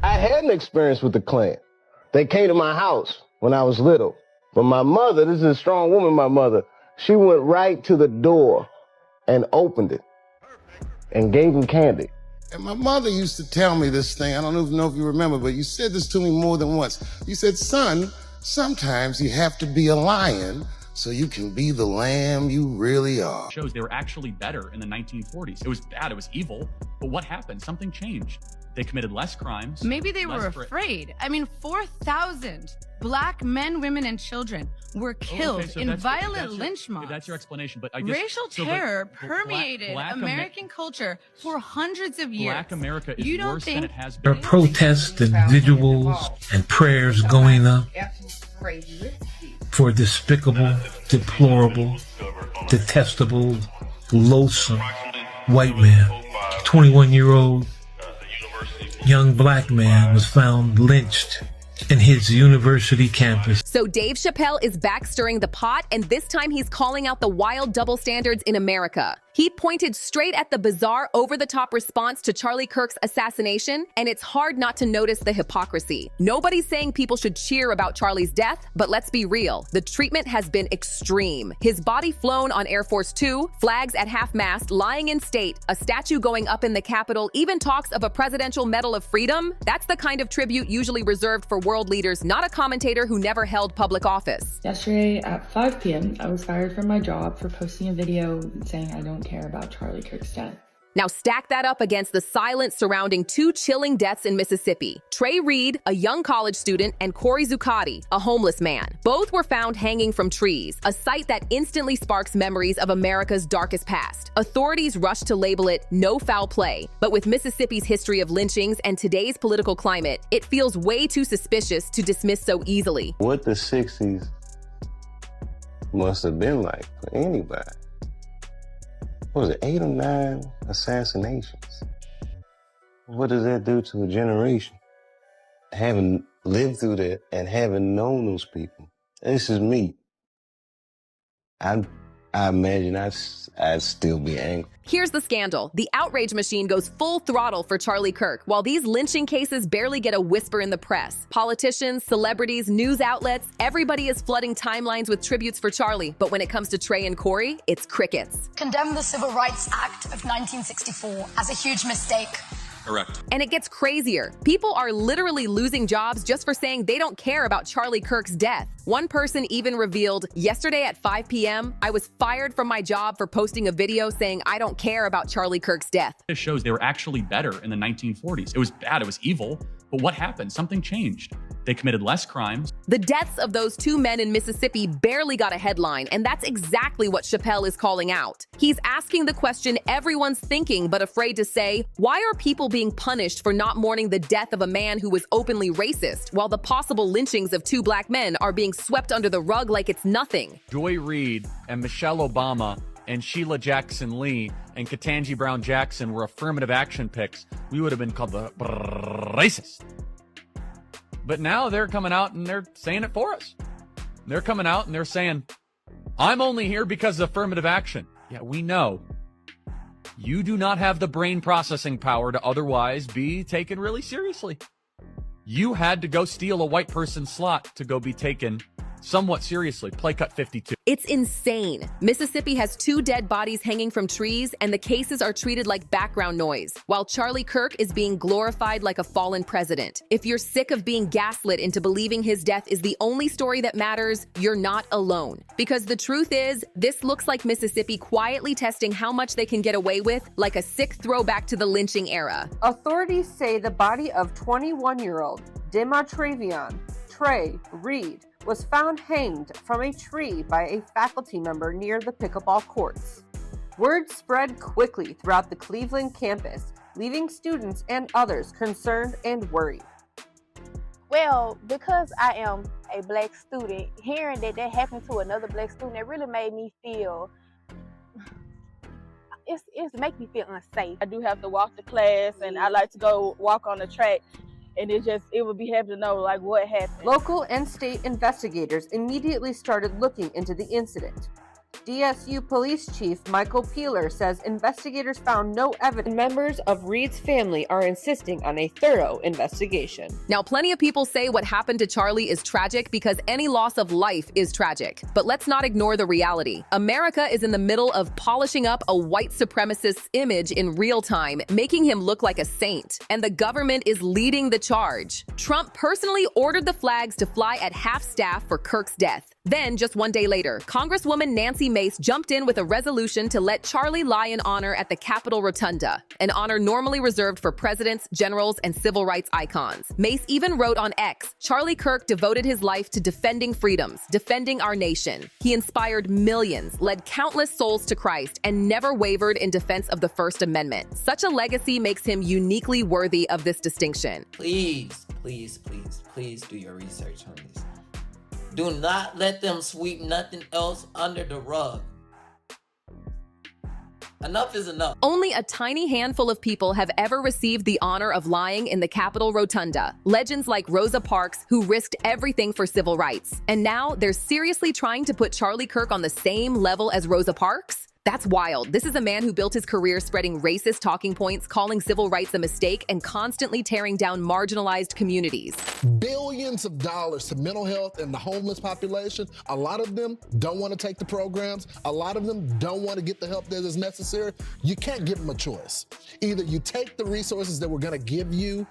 I had an experience with the Klan. They came to my house when I was little. But my mother, this is a strong woman, my mother, she went right to the door and opened it and gave them candy. And my mother used to tell me this thing, I don't even know if you remember, but you said this to me more than once. You said, son, sometimes you have to be a lion so you can be the lamb you really are. Shows they were actually better in the 1940s. It was bad, it was evil, but what happened? Something changed. They committed less crimes. Maybe they were afraid. I mean, 4,000 black men, women, and children were killed in violent lynch mobs. That's your explanation, but I guess... Racial terror permeated American culture for hundreds of years. Black America is worse than it has been. There are protests and vigils and prayers going up for despicable, deplorable, detestable, loathsome white man. 21-year-old young black man was found lynched in his university campus. So Dave Chappelle is back stirring the pot, and this time he's calling out the wild double standards in America. He pointed straight at the bizarre, over-the-top response to Charlie Kirk's assassination, and it's hard not to notice the hypocrisy. Nobody's saying people should cheer about Charlie's death, but let's be real. The treatment has been extreme. His body flown on Air Force Two, flags at half-mast, lying in state, a statue going up in the Capitol, even talks of a Presidential Medal of Freedom. That's the kind of tribute usually reserved for world leaders, not a commentator who never held public office. Yesterday at 5 p.m., I was fired from my job for posting a video saying I don't care about Charlie Kirk's death. Now stack that up against the silence surrounding two chilling deaths in Mississippi. Trey Reed, a young college student, and Corey Zuccotti, a homeless man. Both were found hanging from trees, a sight that instantly sparks memories of America's darkest past. Authorities rushed to label it no foul play, but with Mississippi's history of lynchings and today's political climate, it feels way too suspicious to dismiss so easily. What the 60s must have been like for anybody. What was it, 8 or 9 assassinations? What does that do to a generation? Having lived through that and having known those people. This is me. I imagine I'd still be angry. Here's the scandal. The outrage machine goes full throttle for Charlie Kirk, while these lynching cases barely get a whisper in the press. Politicians, celebrities, news outlets, everybody is flooding timelines with tributes for Charlie. But when it comes to Trey and Corey, it's crickets. Condemn the Civil Rights Act of 1964 as a huge mistake. Correct. And it gets crazier. People are literally losing jobs just for saying they don't care about Charlie Kirk's death. One person even revealed, yesterday at 5 p.m., I was fired from my job for posting a video saying I don't care about Charlie Kirk's death. This shows they were actually better in the 1940s. It was bad, it was evil, but what happened? Something changed. They committed less crimes. The deaths of those two men in Mississippi barely got a headline, and that's exactly what Chappelle is calling out. He's asking the question everyone's thinking but afraid to say, why are people being punished for not mourning the death of a man who was openly racist, while the possible lynchings of two black men are being swept under the rug like it's nothing? Joy Reid and Michelle Obama and Sheila Jackson Lee and Ketanji Brown Jackson were affirmative action picks, we would have been called the racist. But now they're coming out and they're saying it for us. They're coming out and they're saying, I'm only here because of affirmative action. Yeah, we know. You do not have the brain processing power to otherwise be taken really seriously. You had to go steal a white person's slot to go be taken somewhat seriously. Play cut 52. It's insane. Mississippi has two dead bodies hanging from trees, and the cases are treated like background noise, while Charlie Kirk is being glorified like a fallen president. If you're sick of being gaslit into believing his death is the only story that matters, you're not alone. Because the truth is, this looks like Mississippi quietly testing how much they can get away with, like a sick throwback to the lynching era. Authorities say the body of 21-year-old Demartravion Trey Reed was found hanged from a tree by a faculty member near the pickleball courts. Word spread quickly throughout the Cleveland campus, leaving students and others concerned and worried. Well, because I am a black student, hearing that happened to another black student, it really made me feel, it's make me feel unsafe. I do have to walk to class, and I like to go walk on the track. And it would be happy to know like what happened. Local and state investigators immediately started looking into the incident. DSU Police Chief Michael Peeler says investigators found no evidence. Members of Reed's family are insisting on a thorough investigation. Now, plenty of people say what happened to Charlie is tragic because any loss of life is tragic. But let's not ignore the reality. America is in the middle of polishing up a white supremacist's image in real time, making him look like a saint. And the government is leading the charge. Trump personally ordered the flags to fly at half-staff for Kirk's death. Then, just one day later, Congresswoman Nancy Mace jumped in with a resolution to let Charlie lie in honor at the Capitol Rotunda, an honor normally reserved for presidents, generals, and civil rights icons. Mace even wrote on X, Charlie Kirk devoted his life to defending freedoms, defending our nation. He inspired millions, led countless souls to Christ, and never wavered in defense of the First Amendment. Such a legacy makes him uniquely worthy of this distinction. Please, please, please, please do your research on this. Do not let them sweep nothing else under the rug. Enough is enough. Only a tiny handful of people have ever received the honor of lying in the Capitol Rotunda. Legends like Rosa Parks, who risked everything for civil rights. And now they're seriously trying to put Charlie Kirk on the same level as Rosa Parks? That's wild. This is a man who built his career spreading racist talking points, calling civil rights a mistake, and constantly tearing down marginalized communities. Billions of dollars to mental health and the homeless population. A lot of them don't want to take the programs. A lot of them don't want to get the help that is necessary. You can't give them a choice. Either you take the resources that we're going to give you,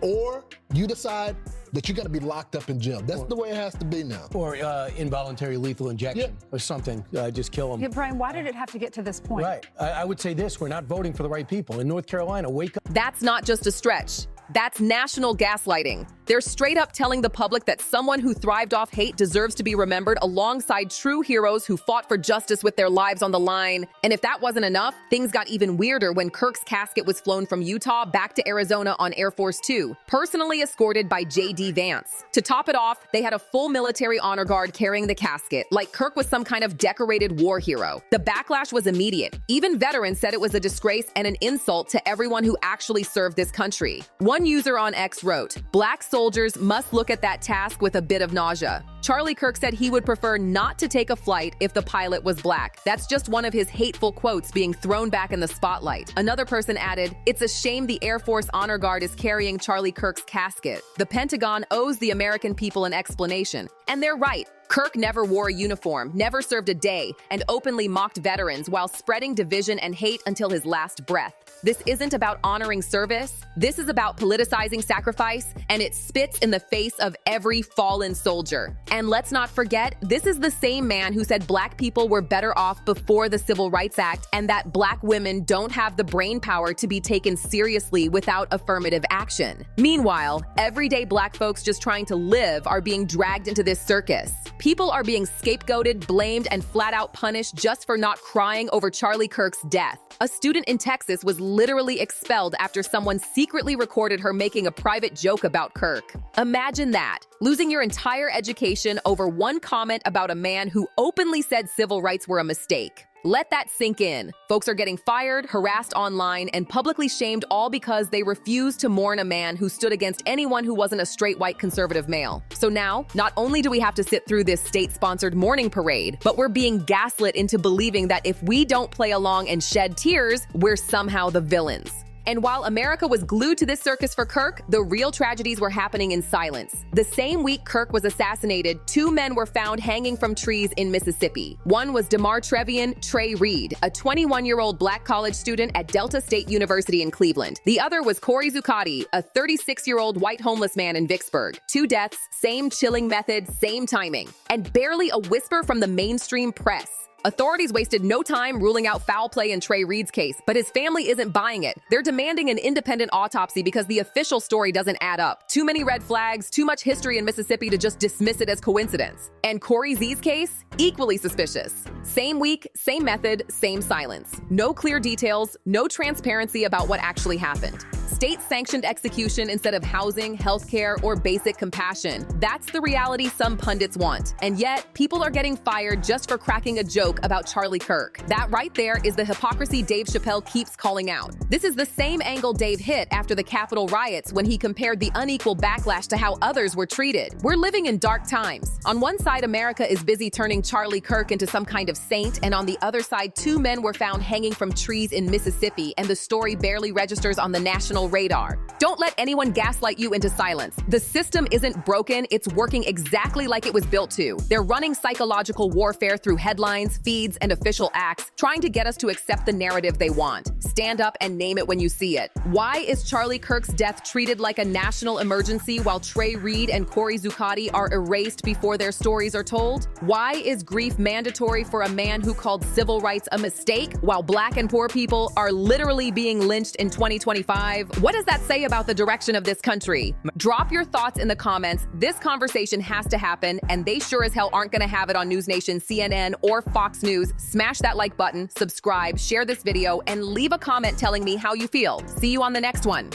or you decide that you're going to be locked up in jail. That's the way it has to be now. Or involuntary lethal injection or something. Just kill them. Yeah, Brian, why did it have to get to this point? Right. I would say this, we're not voting for the right people. In North Carolina, wake up. That's not just a stretch. That's national gaslighting. They're straight up telling the public that someone who thrived off hate deserves to be remembered alongside true heroes who fought for justice with their lives on the line. And if that wasn't enough, things got even weirder when Kirk's casket was flown from Utah back to Arizona on Air Force Two, personally escorted by J.D. Vance. To top it off, they had a full military honor guard carrying the casket, like Kirk was some kind of decorated war hero. The backlash was immediate. Even veterans said it was a disgrace and an insult to everyone who actually served this country. One user on X wrote, "Black soldiers must look at that task with a bit of nausea." Charlie Kirk said he would prefer not to take a flight if the pilot was black. That's just one of his hateful quotes being thrown back in the spotlight. Another person added, "It's a shame the Air Force Honor Guard is carrying Charlie Kirk's casket. The Pentagon owes the American people an explanation." And they're right. Kirk never wore a uniform, never served a day, and openly mocked veterans while spreading division and hate until his last breath. This isn't about honoring service. This is about politicizing sacrifice, and it spits in the face of every fallen soldier. And let's not forget, this is the same man who said black people were better off before the Civil Rights Act and that black women don't have the brain power to be taken seriously without affirmative action. Meanwhile, everyday black folks just trying to live are being dragged into this circus. People are being scapegoated, blamed, and flat out punished just for not crying over Charlie Kirk's death. A student in Texas was literally expelled after someone secretly recorded her making a private joke about Kirk. Imagine that, losing your entire education over one comment about a man who openly said civil rights were a mistake. Let that sink in. Folks are getting fired, harassed online, and publicly shamed all because they refused to mourn a man who stood against anyone who wasn't a straight white conservative male. So now, not only do we have to sit through this state-sponsored mourning parade, but we're being gaslit into believing that if we don't play along and shed tears, we're somehow the villains. And while America was glued to this circus for Kirk, the real tragedies were happening in silence. The same week Kirk was assassinated, 2 men were found hanging from trees in Mississippi. One was DeMar Trevian Trey Reed, a 21-year-old black college student at Delta State University in Cleveland. The other was Corey Zuccotti, a 36-year-old white homeless man in Vicksburg. 2 deaths, same chilling method, same timing. And barely a whisper from the mainstream press. Authorities wasted no time ruling out foul play in Trey Reed's case, but his family isn't buying it. They're demanding an independent autopsy because the official story doesn't add up. Too many red flags, too much history in Mississippi to just dismiss it as coincidence. And Corey Z's case? Equally suspicious. Same week, same method, same silence. No clear details, no transparency about what actually happened. State-sanctioned execution instead of housing, healthcare, or basic compassion. That's the reality some pundits want. And yet, people are getting fired just for cracking a joke about Charlie Kirk. That right there is the hypocrisy Dave Chappelle keeps calling out. This is the same angle Dave hit after the Capitol riots when he compared the unequal backlash to how others were treated. We're living in dark times. On one side, America is busy turning Charlie Kirk into some kind of saint, and on the other side, 2 men were found hanging from trees in Mississippi, and the story barely registers on the national radar. Don't let anyone gaslight you into silence. The system isn't broken, it's working exactly like it was built to. They're running psychological warfare through headlines, feeds, and official acts, trying to get us to accept the narrative they want. Stand up and name it when you see it. Why is Charlie Kirk's death treated like a national emergency while Trey Reed and Corey Zuccotti are erased before their stories are told? Why is grief mandatory for a man who called civil rights a mistake while Black and poor people are literally being lynched in 2025? What does that say about the direction of this country? Drop your thoughts in the comments. This conversation has to happen, and they sure as hell aren't going to have it on News Nation, CNN, or Fox News. Smash that like button, subscribe, share this video, and leave a comment telling me how you feel. See you on the next one.